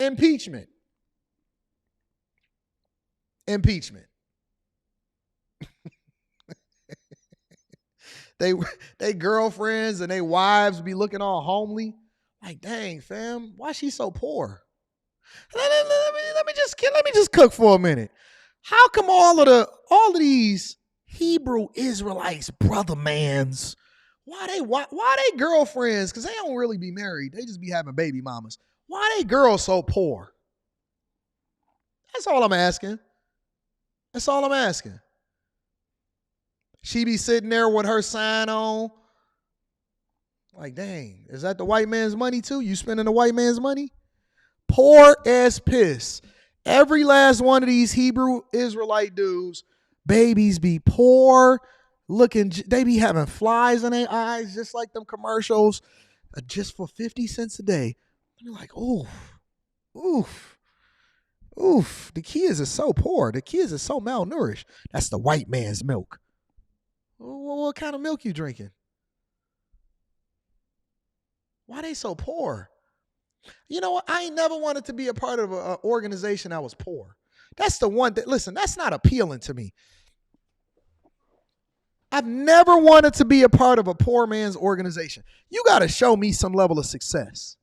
Impeachment. Impeachment. They girlfriends and they wives be looking all homely. Like, dang, fam, why she so poor? Let me just cook for a minute. How come all of these Hebrew Israelites, brother mans, why they girlfriends? Because they don't really be married. They just be having baby mamas. Why they girls so poor? That's all I'm asking. That's all I'm asking. She be sitting there with her sign on. Like, dang, is that the white man's money too? You spending the white man's money? Poor as piss. Every last one of these Hebrew Israelite dudes, babies be poor, looking, they be having flies in their eyes, just like them commercials, just for 50 cents a day. You're like, oof. The kids are so poor. The kids are so malnourished. That's the white man's milk. What kind of milk you drinking? Why they so poor? You know what? I ain't never wanted to be a part of an organization that was poor. That's the one that, listen, that's not appealing to me. I've never wanted to be a part of a poor man's organization. You got to show me some level of success.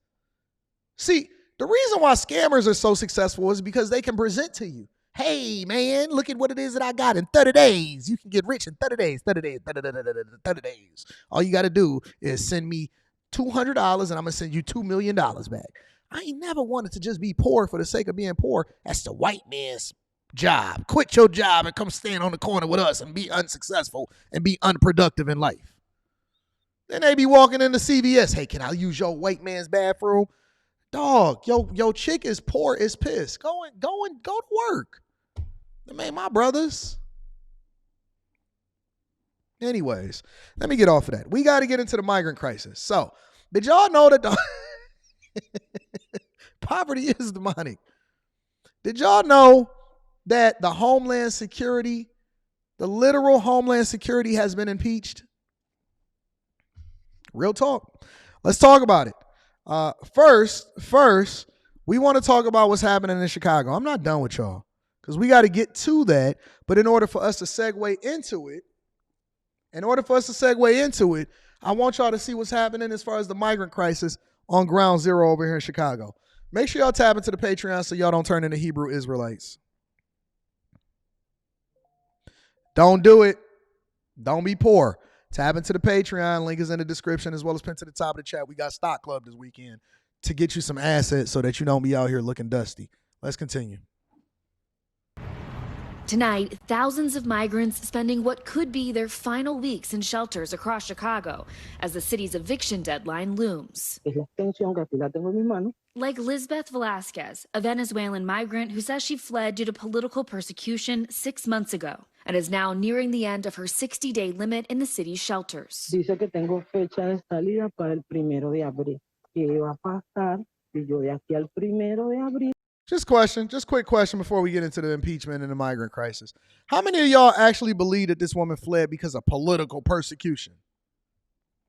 See, the reason why scammers are so successful is because they can present to you, hey, man, look at what it is that I got in 30 days. You can get rich in 30 days, 30 days, 30 days. All you got to do is send me $200 and I'm going to send you $2 million back. I ain't never wanted to just be poor for the sake of being poor. That's the white man's job. Quit your job and come stand on the corner with us and be unsuccessful and be unproductive in life. Then they be walking into CVS. Hey, can I use your white man's bathroom? Dog, yo chick is poor as piss. Go to work. Man, my brothers. Anyways, let me get off of that. We got to get into the migrant crisis. So, did y'all know that the poverty is demonic? Did y'all know that the Homeland Security, the literal Homeland Security, has been impeached? Real talk. Let's talk about it. First, we want to talk about what's happening in Chicago. I'm not done with y'all because we got to get to that. But in order for us to segue into it, I want y'all to see what's happening as far as the migrant crisis on ground zero over here in Chicago. Make sure y'all tap into the Patreon so y'all don't turn into Hebrew Israelites. Don't do it. Don't be poor. Tap into the Patreon. Link is in the description as well as pinned to the top of the chat. We got Stock Club this weekend to get you some assets so that you don't be out here looking dusty. Let's continue. Tonight, thousands of migrants spending what could be their final weeks in shelters across Chicago as the city's eviction deadline looms. Like Lisbeth Velasquez, a Venezuelan migrant who says she fled due to political persecution 6 months ago and is now nearing the end of her 60-day limit in the city's shelters. Dice que tengo fecha de salida para el 1 de abril. ¿Qué va a pasar si yo de aquí al 1 de abril? Just quick question before we get into the impeachment and the migrant crisis. How many of y'all actually believe that this woman fled because of political persecution?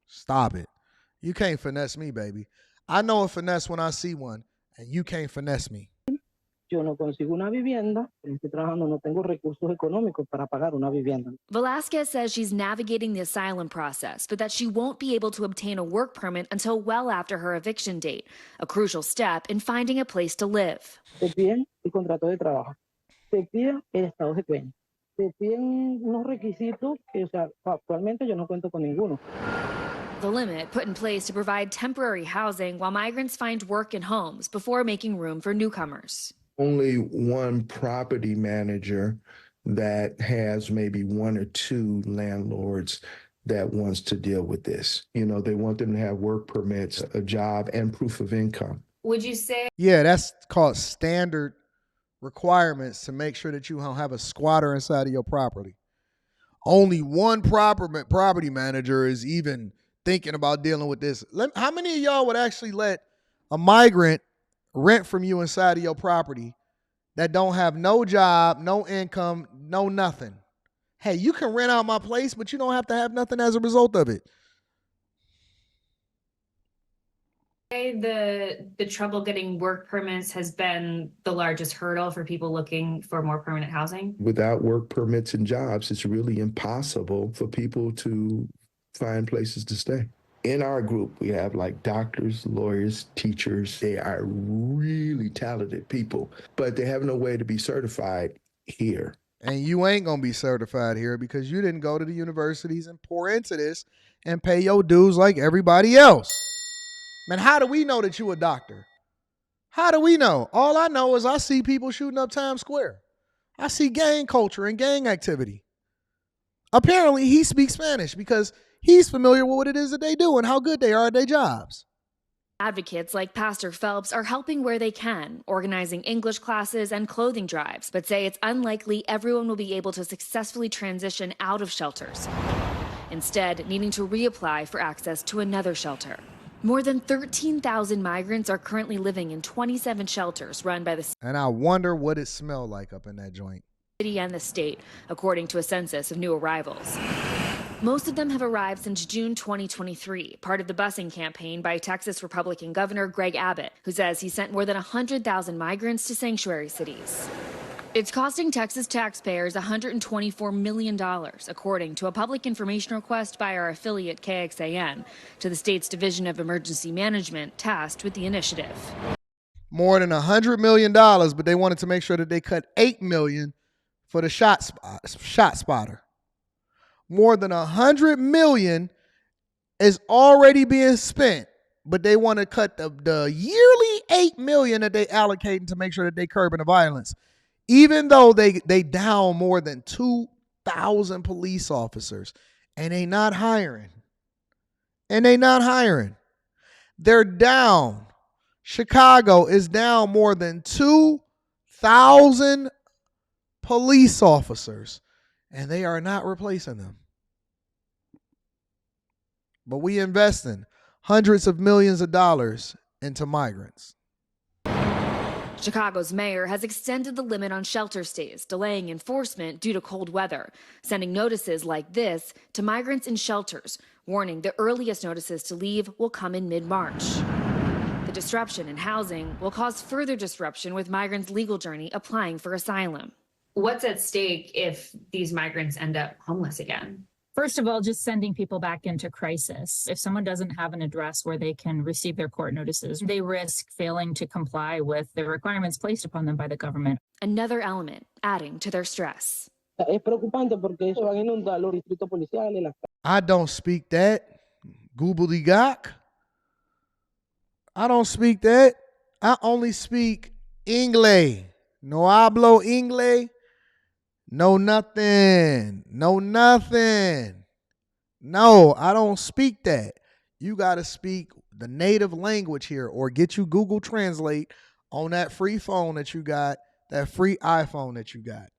Stop it. You can't finesse me, baby. I know a finesse when I see one, and you can't finesse me. Yo no consigo una vivienda, estoy trabajando, no tengo recursos económicos para pagar una vivienda. Velasquez says she's navigating the asylum process, but that she won't be able to obtain a work permit until well after her eviction date, a crucial step in finding a place to live. Te piden el contrato de trabajo, te piden el estado de cuenta, te piden unos requisitos que, o sea, actualmente yo no cuento con ninguno. The limit put in place to provide temporary housing while migrants find work in homes before making room for newcomers. Only one property manager that has maybe 1 or 2 landlords that wants to deal with this. You know, they want them to have work permits, a job, and proof of income. Would you say? Yeah, that's called standard requirements to make sure that you don't have a squatter inside of your property. Only one property manager is even thinking about dealing with this. How many of y'all would actually let a migrant rent from you inside of your property that don't have no job, no income, no nothing? Hey, you can rent out my place, but you don't have to have nothing as a result of it. The trouble getting work permits has been the largest hurdle for people looking for more permanent housing. Without work permits and jobs, it's really impossible for people to find places to stay. In our group, we have like doctors, lawyers, teachers. They are really talented people, but they have no way to be certified here. And you ain't going to be certified here because you didn't go to the universities and pour into this and pay your dues like everybody else. Man, how do we know that you a doctor? How do we know? All I know is I see people shooting up Times Square. I see gang culture and gang activity. Apparently, he speaks Spanish because he's familiar with what it is that they do and how good they are at their jobs. Advocates like Pastor Phelps are helping where they can, organizing English classes and clothing drives, but say it's unlikely everyone will be able to successfully transition out of shelters, instead needing to reapply for access to another shelter. More than 13,000 migrants are currently living in 27 shelters run by the And I wonder what it smelled like up in that joint. city and the state, according to a census of new arrivals. Most of them have arrived since June 2023, part of the busing campaign by Texas Republican Governor Greg Abbott, who says he sent more than 100,000 migrants to sanctuary cities. It's costing Texas taxpayers $124 million, according to a public information request by our affiliate KXAN to the state's Division of Emergency Management tasked with the initiative. More than $100 million, but they wanted to make sure that they cut $8 million for the shot spotter. More than $100 million is already being spent, but they want to cut the yearly $8 million that they allocating to make sure that they curbing the violence. Even though they down more than 2,000 police officers and they not hiring. They're down. Chicago is down more than 2,000 police officers and they are not replacing them. But we investing hundreds of millions of dollars into migrants. Chicago's mayor has extended the limit on shelter stays, delaying enforcement due to cold weather, sending notices like this to migrants in shelters, warning the earliest notices to leave will come in mid-March. The disruption in housing will cause further disruption with migrants' legal journey applying for asylum. What's at stake if these migrants end up homeless again? First of all, just sending people back into crisis. If someone doesn't have an address where they can receive their court notices, they risk failing to comply with the requirements placed upon them by the government. Another element adding to their stress. Es preocupante porque eso van a inundar los distritos policiales, las. I don't speak that. Goobly-gok. I don't speak that. I only speak English. No hablo English. No nothing. No, I don't speak that. You got to speak the native language here or get you Google Translate on that free phone that you got, that free iPhone that you got.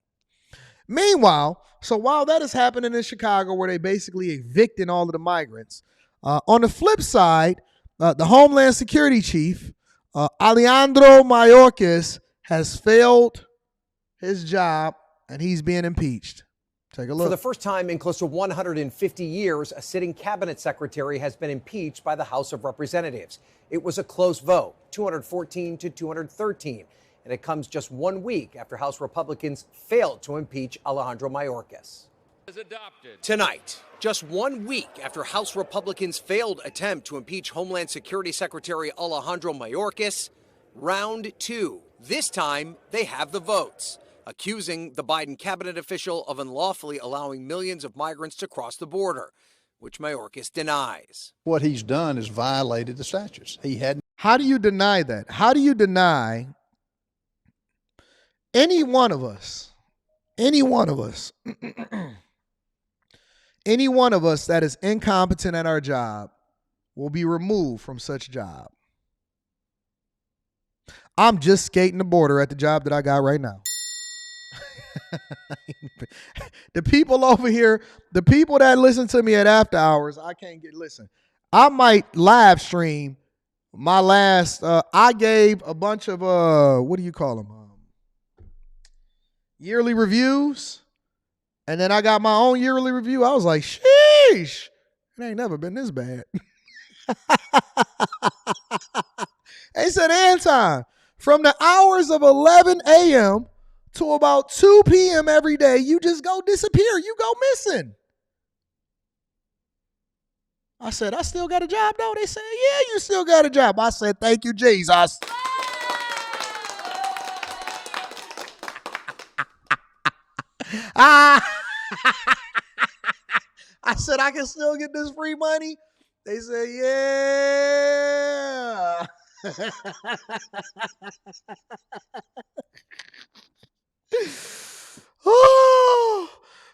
Meanwhile, so while that is happening in Chicago where they basically evicting all of the migrants, on the flip side, the Homeland Security Chief, Alejandro Mayorkas, has failed his job and he's being impeached. Take a look. For the first time in close to 150 years, a sitting cabinet secretary has been impeached by the House of Representatives. It was a close vote, 214 to 213, and it comes just 1 week after House Republicans failed to impeach Alejandro Mayorkas. Tonight, just 1 week after House Republicans' failed attempt to impeach Homeland Security Secretary Alejandro Mayorkas, round two. This time, they have the votes, accusing the Biden cabinet official of unlawfully allowing millions of migrants to cross the border, which Mayorkas denies. What he's done is violated the statutes. He hadn't. How do you deny that? How do you deny any one of us that is incompetent at our job will be removed from such job? I'm just skating the border at the job that I got right now. The people over here, the people that listen to me at after hours, I can't get listen. I might live stream my last. I gave a bunch of what do you call them? Yearly reviews, and then I got my own yearly review. I was like, sheesh, it ain't never been this bad. They said, Anton, from the hours of 11 a.m. to about 2 p.m. every day, you just go disappear. You go missing. I said, I still got a job, though. They said, yeah, you still got a job. I said, thank you, Jesus. I said, I can still get this free money. They said, yeah. Oh,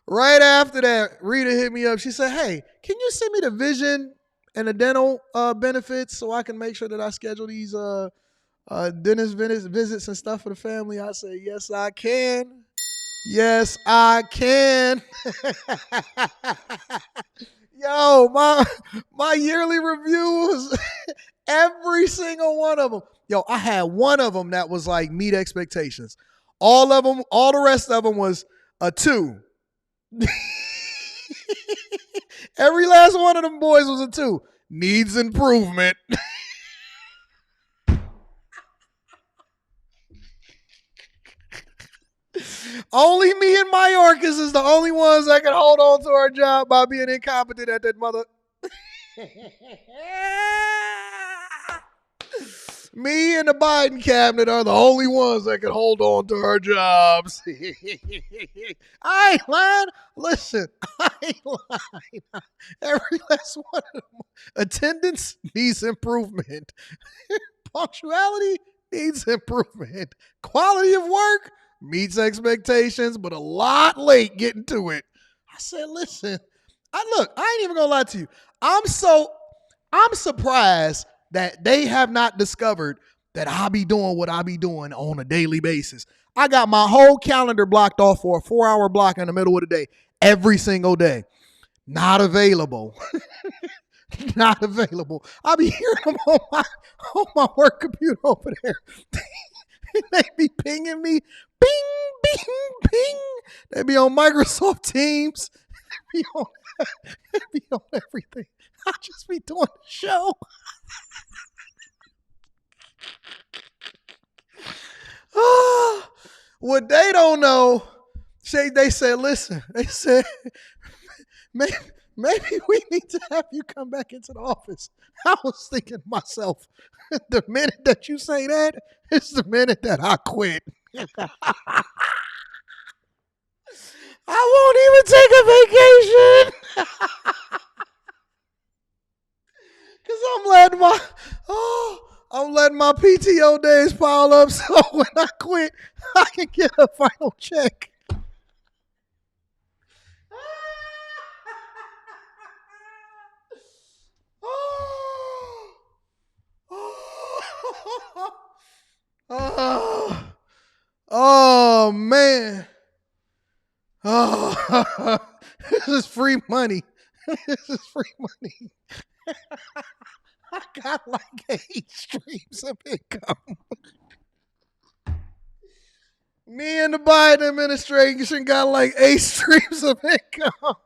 right after that, Rita hit me up. She said, hey, can you send me the vision and the dental benefits so I can make sure that I schedule these dentist visits and stuff for the family? I said, yes, I can. Yes, I can. Yo, my yearly reviews, every single one of them. Yo, I had one of them that was like meet expectations. All of them, all the rest of them was a 2. Every last one of them boys was a 2. Needs improvement. Only me and Mayorkas is the only ones that can hold on to our job by being incompetent at that mother. Me and the Biden cabinet are the only ones that can hold on to our jobs. I ain't lying. Listen, I ain't lying. Every last one of them. Attendance needs improvement. Punctuality needs improvement. Quality of work meets expectations, but a lot late getting to it. I said, listen, I ain't even gonna lie to you. I'm surprised that they have not discovered that I be doing what I be doing on a daily basis. I got my whole calendar blocked off for a 4-hour block in the middle of the day, every single day. Not available. Not available. I be hearing them on my work computer over there. They be pinging me. Bing, bing, bing. They be on Microsoft Teams. They be on everything. I just be doing the show. What they don't know, they said, listen, they said, maybe we need to have you come back into the office. I was thinking to myself, the minute that you say that, it's the minute that I quit. I won't even take a vacation. Because I'm letting my PTO days pile up so when I quit, I can get a final check. Oh man. Oh, this is free money. This is free money. I got like 8 streams of income. Me and the Biden administration got like 8 streams of income.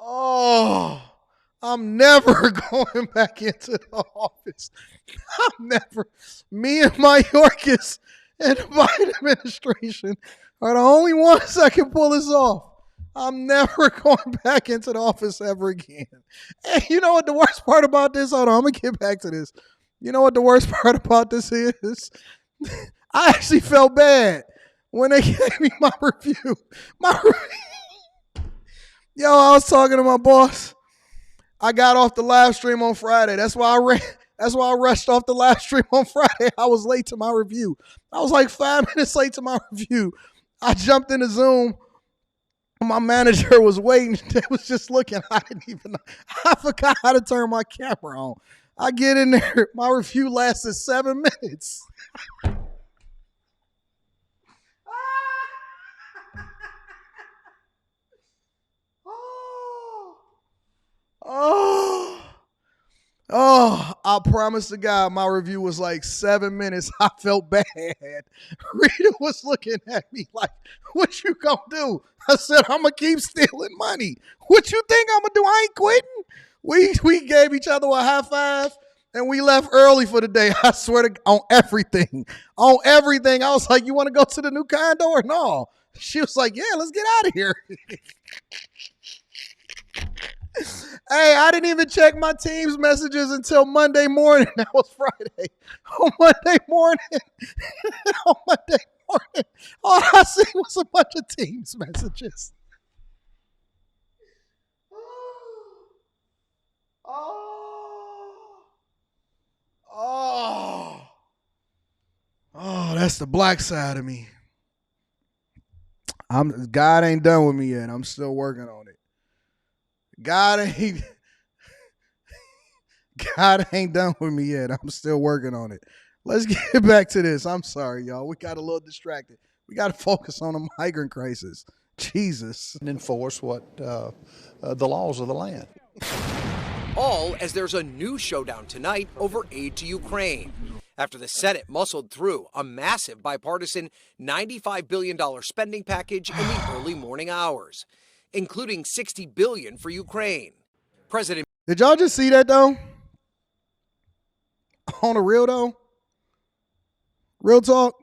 Oh, I'm never going back into the office. I'm never. Me and my Yorkers and the Biden administration are the only ones that can pull this off. I'm never going back into the office ever again. And you know what the worst part about this? Hold on, I'm going to get back to this. You know what the worst part about this is? I actually felt bad when they gave me my review. Yo, I was talking to my boss. I got off the live stream on Friday. That's why I rushed off the live stream on Friday. I was late to my review. I was like 5 minutes late to my review. I jumped into Zoom. My manager was waiting. They was just looking. I forgot how to turn my camera on. I get in there. My review lasted 7 minutes. Oh, I promise to God, my review was like 7 minutes. I felt bad. Rita was looking at me like, what you gonna do? I said, I'm gonna keep stealing money. What you think I'm gonna do? I ain't quitting. We gave each other a high five and we left early for the day. I swear to on everything. On everything. I was like, you want to go to the new condo or no? She was like, yeah, let's get out of here. Hey, I didn't even check my team's messages until Monday morning. That was Friday. On Monday morning, all I see was a bunch of team's messages. Oh, that's the black side of me. God ain't done with me yet. I'm still working on it. God ain't done with me yet. I'm still working on it. Let's get back to this. I'm sorry, y'all. We got a little distracted. We got to focus on the migrant crisis. Jesus. And enforce what the laws of the land. All as there's a new showdown tonight over aid to Ukraine. After the Senate muscled through a massive bipartisan $95 billion spending package in the early morning hours, including $60 billion for Ukraine. President. Did y'all just see that though? On the real though? Real talk?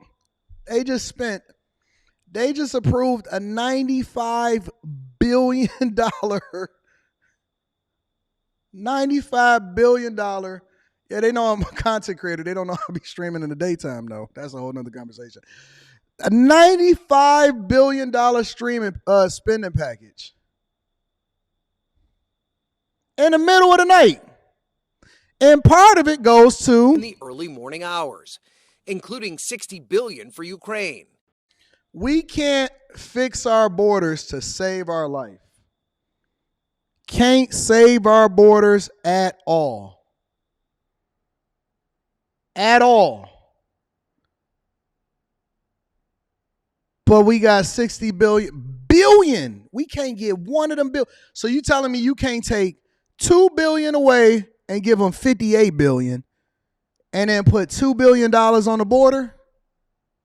They just approved a $95 billion $95 billion. Yeah, they know I'm a content creator. They don't know I'll be streaming in the daytime, though. That's a whole nother conversation. A $95 billion spending package. In the middle of the night. And part of it goes to in the early morning hours, including $60 billion for Ukraine. We can't fix our borders to save our life. Can't save our borders at all. At all. But we got 60 billion. We can't get one of them billion. So you telling me you can't take 2 billion away and give them 58 billion and then put $2 billion on the border?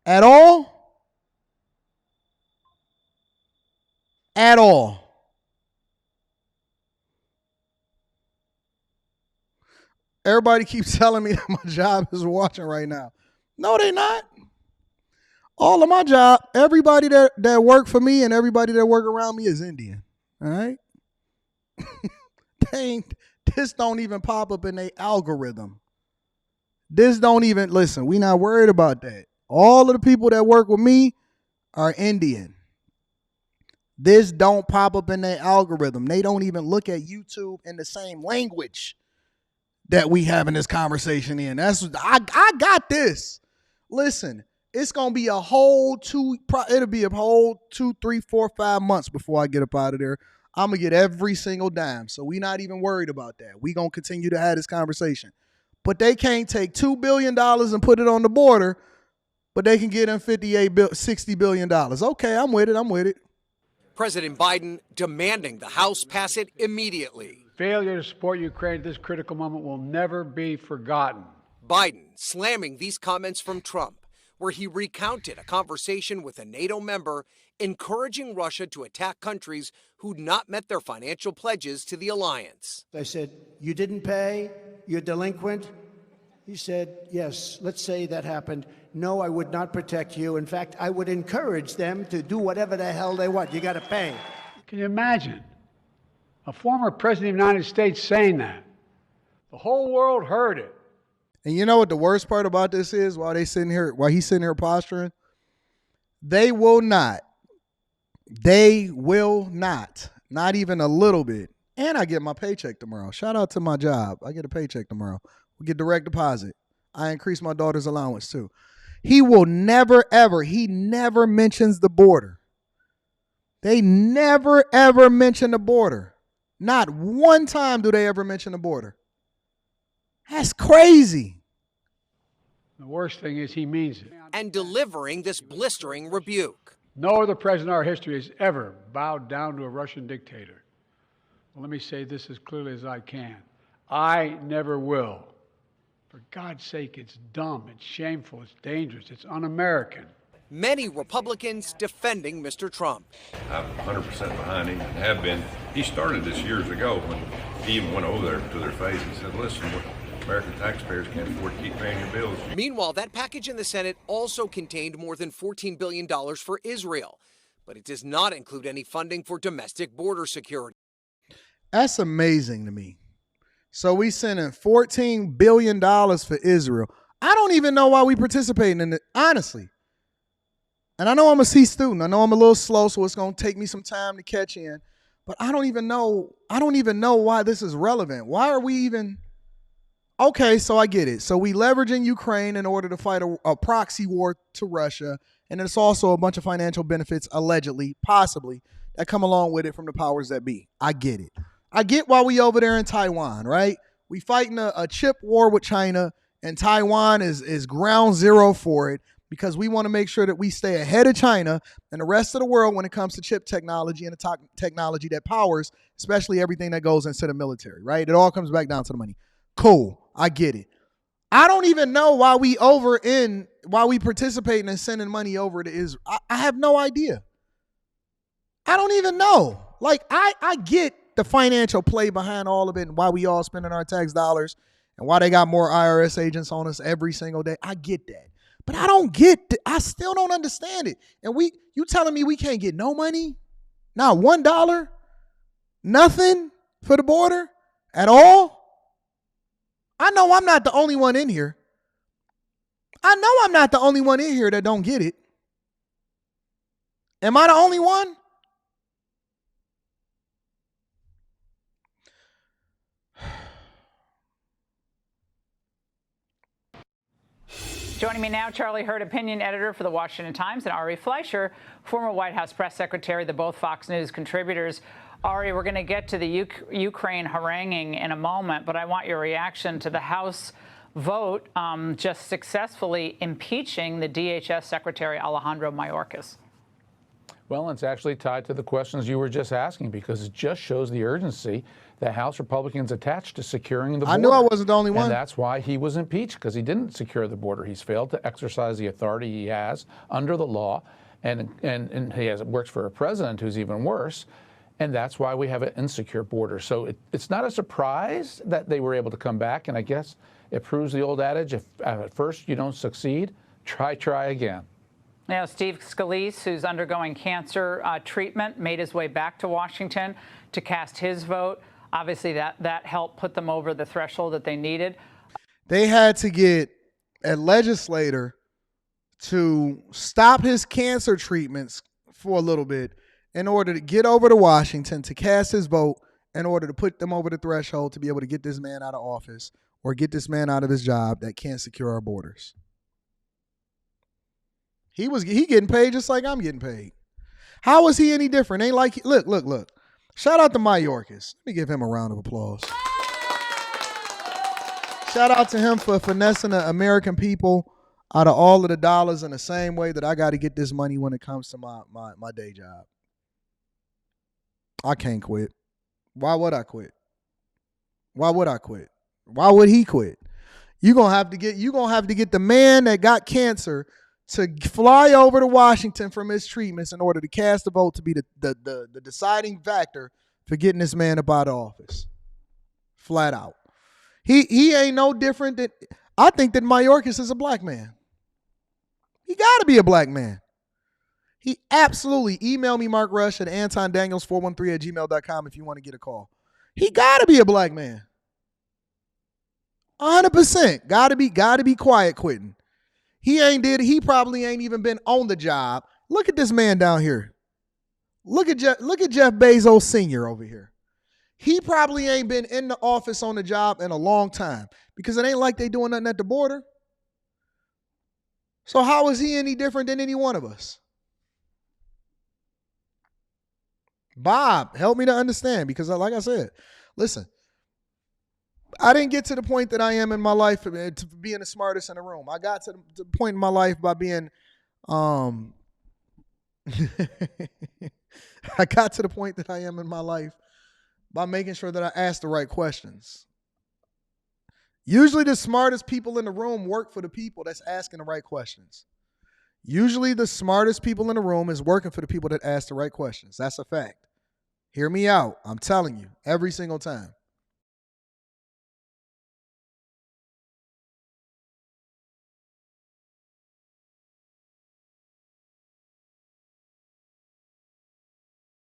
At all? At all. Everybody keeps telling me that my job is watching right now. No, they not. All of my job, everybody that work for me and everybody that work around me is Indian. All right? This don't even pop up in their algorithm. This don't even, listen, we not worried about that. All of the people that work with me are Indian. This don't pop up in their algorithm. They don't even look at YouTube in the same language that we having this conversation in. I got this. Listen, it's gonna be a whole 2, 3, 4, 5 months before I get up out of there. I'm gonna get every single dime. So we not even worried about that. We gonna continue to have this conversation. But they can't take $2 billion and put it on the border, but they can get them $60 billion. Okay, I'm with it. President Biden demanding the House pass it immediately. Failure to support Ukraine at this critical moment will never be forgotten. Biden slamming these comments from Trump, where he recounted a conversation with a NATO member encouraging Russia to attack countries who'd not met their financial pledges to the alliance. I said, you didn't pay? You're delinquent? He said, yes, let's say that happened. No, I would not protect you. In fact, I would encourage them to do whatever the hell they want. You got to pay. Can you imagine a former president of the United States saying that? The whole world heard it. And you know what the worst part about this is? While he's sitting here posturing, they will not, not even a little bit. And I get my paycheck tomorrow. Shout out to my job. I get a paycheck tomorrow. We get direct deposit. I increase my daughter's allowance too. He will never, ever, he never mentions the border. They never, ever mention the border. Not one time do they ever mention the border. That's crazy. The worst thing is he means it. And delivering this blistering rebuke. No other president in our history has ever bowed down to a Russian dictator. Well, let me say this as clearly as I can. I never will. For God's sake, it's dumb, it's shameful, it's dangerous, it's un-American. Many Republicans defending Mr. Trump. I'm 100% behind him and have been. He started this years ago when he even went over there to their face and said, listen, American taxpayers can't afford to keep paying your bills. Meanwhile, that package in the Senate also contained more than $14 billion for Israel, but it does not include any funding for domestic border security. That's amazing to me. So we sending $14 billion for Israel. I don't even know why we participating in it, honestly. And I know I'm a C student. I know I'm a little slow, so it's going to take me some time to catch in. But I don't even know why this is relevant. Why are we even... Okay, so I get it. So we leveraging Ukraine in order to fight a proxy war to Russia. And there's also a bunch of financial benefits, allegedly, possibly, that come along with it from the powers that be. I get it. I get why we over there in Taiwan, right? We fighting a chip war with China, and Taiwan is ground zero for it because we want to make sure that we stay ahead of China and the rest of the world when it comes to chip technology and the technology that powers, especially everything that goes into the military, right? It all comes back down to the money. Cool. I get it. I don't even know why we participating in sending money over to Israel. I have no idea. I don't even know. Like, I get the financial play behind all of it and why we all spending our tax dollars and why they got more IRS agents on us every single day. I get that. But I still don't understand it. And you telling me we can't get no money? Not $1? Nothing for the border at all? I know I'm not the only one in here. I know I'm not the only one in here that don't get it. Am I the only one? Joining me now, Charlie Hurd, opinion editor for the Washington Times, and Ari Fleischer, former White House press secretary, they're both Fox News contributors. Ari, we're going to get to the Ukraine haranguing in a moment, but I want your reaction to the House vote just successfully impeaching the DHS Secretary Alejandro Mayorkas. Well, it's actually tied to the questions you were just asking because it just shows the urgency that House Republicans attached to securing the border. I knew I wasn't the only one. And that's why he was impeached, because he didn't secure the border. He's failed to exercise the authority he has under the law, and he works for a president who's even worse. And that's why we have an insecure border. So it's not a surprise that they were able to come back. And I guess it proves the old adage, if at first you don't succeed, try again. Now, Steve Scalise, who's undergoing cancer treatment, made his way back to Washington to cast his vote. Obviously, that helped put them over the threshold that they needed. They had to get a legislator to stop his cancer treatments for a little bit in order to get over to Washington to cast his vote in order to put them over the threshold to be able to get this man out of office or get this man out of his job that can't secure our borders. He getting paid just like I'm getting paid. How is he any different? Ain't like, look. Shout out to Mayorkas. Let me give him a round of applause. Shout out to him for finessing the American people out of all of the dollars in the same way that I got to get this money when it comes to my day job. I can't quit. Why would I quit? Why would I quit? Why would he quit? You're gonna have to get the man that got cancer to fly over to Washington from his treatments in order to cast a vote to be the deciding factor for getting this man up out of office. Flat out. He ain't no different than, I think that Mayorkas is a black man. He got to be a black man. He absolutely, email me, Mark Rush at Anton Daniels 413@gmail.com if you want to get a call. He got to be a black man. 100%. Got to be quiet quitting. He probably ain't even been on the job. Look at this man down here. Look at Jeff Bezos Sr. over here. He probably ain't been in the office on the job in a long time because it ain't like they doing nothing at the border. So how is he any different than any one of us? Bob, help me to understand, because like I said, listen, I didn't get to the point that I am in my life to being the smartest in the room. I got to the point in my life by being, I got to the point that I am in my life by making sure that I ask the right questions. Usually the smartest people in the room work for the people that's asking the right questions. Usually the smartest people in the room is working for the people that ask the right questions. That's a fact. Hear me out. I'm telling you, every single time.